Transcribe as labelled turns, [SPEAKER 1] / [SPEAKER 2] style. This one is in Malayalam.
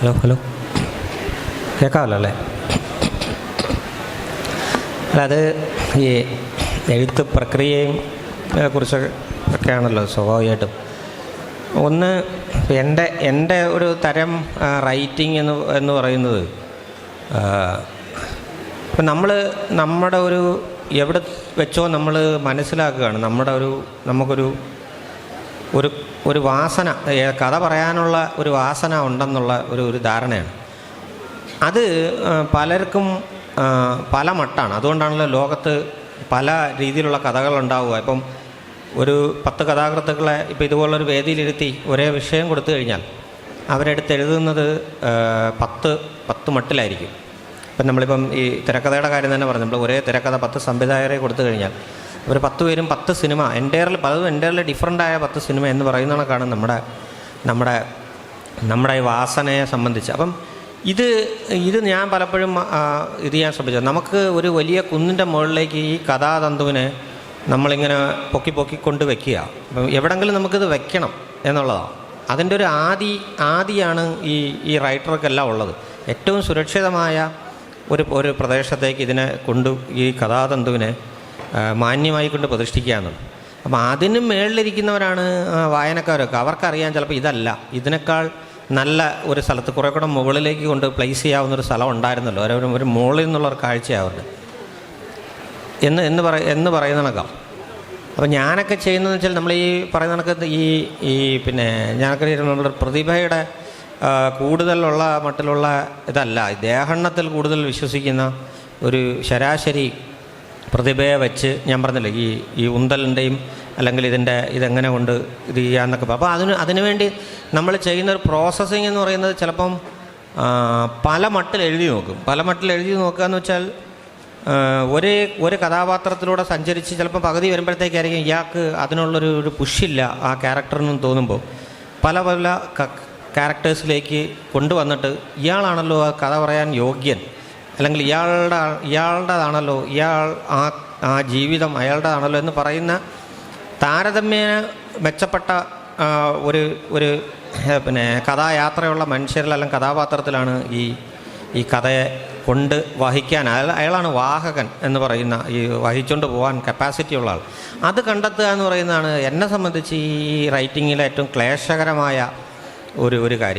[SPEAKER 1] ഹലോ കേൾക്കാമല്ലോ അല്ലേ? അല്ല, അത് ഈ എഴുത്ത് പ്രക്രിയയും കുറിച്ചൊക്കെയാണല്ലോ സ്വാഭാവികമായിട്ടും. ഒന്ന് എൻ്റെ ഒരു തരം റൈറ്റിംഗ് എന്ന് പറയുന്നത്, ഇപ്പം നമ്മുടെ ഒരു എവിടെ വെച്ചോ നമ്മൾ മനസ്സിലാക്കുകയാണ് നമുക്കൊരു വാസന, കഥ പറയാനുള്ള ഒരു വാസന ഉണ്ടെന്നുള്ള ഒരു ധാരണയാണ്. അത് പലർക്കും പല മട്ടാണ്. അതുകൊണ്ടാണല്ലോ ലോകത്ത് പല രീതിയിലുള്ള കഥകളുണ്ടാവുക. ഇപ്പം ഒരു 10 കഥാകൃത്തുക്കളെ ഇപ്പം ഇതുപോലൊരു വേദിയിലിരുത്തി ഒരേ വിഷയം കൊടുത്തു കഴിഞ്ഞാൽ അവരെടുത്ത് എഴുതുന്നത് 10 മട്ടിലായിരിക്കും. ഇപ്പം നമ്മളിപ്പം ഈ തിരക്കഥയുടെ കാര്യം തന്നെ പറഞ്ഞു, നമ്മൾ ഒരേ തിരക്കഥ 10 സംവിധായകരെ കൊടുത്തു കഴിഞ്ഞാൽ അവർ 10 പേരും 10 സിനിമ പലതും എൻ്റെയർലി ഡിഫറൻ്റായ 10 സിനിമ എന്ന് പറയുന്ന കണക്കാണ് നമ്മുടെ ഈ വാസനയെ സംബന്ധിച്ച്. അപ്പം ഇത് ഞാൻ പലപ്പോഴും ഇത് ചെയ്യാൻ ശ്രമിച്ചത്, നമുക്ക് ഒരു വലിയ കുന്നിൻ്റെ മുകളിലേക്ക് ഈ കഥാതന്തുവിനെ നമ്മളിങ്ങനെ പൊക്കിക്കൊണ്ട് വെക്കുക. അപ്പം എവിടെങ്കിലും നമുക്കിത് വെക്കണം എന്നുള്ളതാണ്. അതിൻ്റെ ഒരു ആദിയാണ് ഈ റൈറ്റർക്കെല്ലാം ഉള്ളത്. ഏറ്റവും സുരക്ഷിതമായ ഒരു പ്രദേശത്തേക്ക് ഈ കഥാതന്തുവിനെ മാന്യമായി കൊണ്ട് പ്രതിഷ്ഠിക്കുക എന്നുള്ളത്. അപ്പം അതിന് മേളിലിരിക്കുന്നവരാണ് വായനക്കാരൊക്കെ. അവർക്കറിയാം ചിലപ്പോൾ ഇതല്ല, ഇതിനേക്കാൾ നല്ല ഒരു സ്ഥലത്ത് കുറേ കൂടെ മുകളിലേക്ക് കൊണ്ട് പ്ലേസ് ചെയ്യാവുന്നൊരു സ്ഥലം ഉണ്ടായിരുന്നല്ലോ, ഒരു മുകളിൽ നിന്നുള്ളൊരു കാഴ്ചയാണ് എന്ന് പറയുന്ന കണക്കാം. അപ്പോൾ ഞാനൊക്കെ ചെയ്യുന്നതെന്ന് വെച്ചാൽ നമ്മൾ ഈ പറയുന്ന കണക്ക് പിന്നെ ഞാനൊക്കെ നമ്മളൊരു പ്രതിഭയുടെ കൂടുതലുള്ള മട്ടിലുള്ള ഇതല്ല, ദേഹണ്ണത്തിൽ കൂടുതൽ വിശ്വസിക്കുന്ന ഒരു ശരാശരി പ്രതിഭയെ വെച്ച് ഞാൻ പറഞ്ഞില്ലേ ഈ ഉന്തലിൻ്റെയും അല്ലെങ്കിൽ ഇതെങ്ങനെ കൊണ്ട് ഇത് ചെയ്യാമെന്നൊക്കെ. അപ്പോൾ അതിനുവേണ്ടി നമ്മൾ ചെയ്യുന്നൊരു പ്രോസസ്സിങ് എന്ന് പറയുന്നത് ചിലപ്പം പല മട്ടിൽ എഴുതി നോക്കുക എന്ന് വെച്ചാൽ ഒരു കഥാപാത്രത്തിലൂടെ സഞ്ചരിച്ച് ചിലപ്പോൾ പകുതി വരുമ്പോഴത്തേക്കായിരിക്കും ഇയാൾക്ക് അതിനുള്ളൊരു പുഷില്ല ആ ക്യാരക്ടറിനും തോന്നുമ്പോൾ പല ക്യാരക്ടേഴ്സിലേക്ക് കൊണ്ടുവന്നിട്ട് ഇയാളാണല്ലോ ആ കഥ പറയാൻ യോഗ്യൻ, അല്ലെങ്കിൽ ഇയാളുടേതാണല്ലോ ആ ജീവിതം അയാളുടേതാണല്ലോ എന്ന് പറയുന്ന താരതമ്യേന മെച്ചപ്പെട്ട ഒരു പിന്നെ കഥായാത്രയുള്ള മനുഷ്യരിൽ അല്ലെങ്കിൽ കഥാപാത്രത്തിലാണ് ഈ കഥയെ കൊണ്ട് വഹിക്കാൻ അയാളാണ് വാഹകൻ എന്ന് പറയുന്ന, ഈ വഹിച്ചുകൊണ്ട് പോകാൻ കപ്പാസിറ്റി ഉള്ള ആൾ. അത് കണ്ടെത്തുക എന്ന് പറയുന്നതാണ് എന്നെ സംബന്ധിച്ച് ഈ റൈറ്റിങ്ങിലെ ഏറ്റവും ക്ലേശകരമായ ഒരു കാര്യം.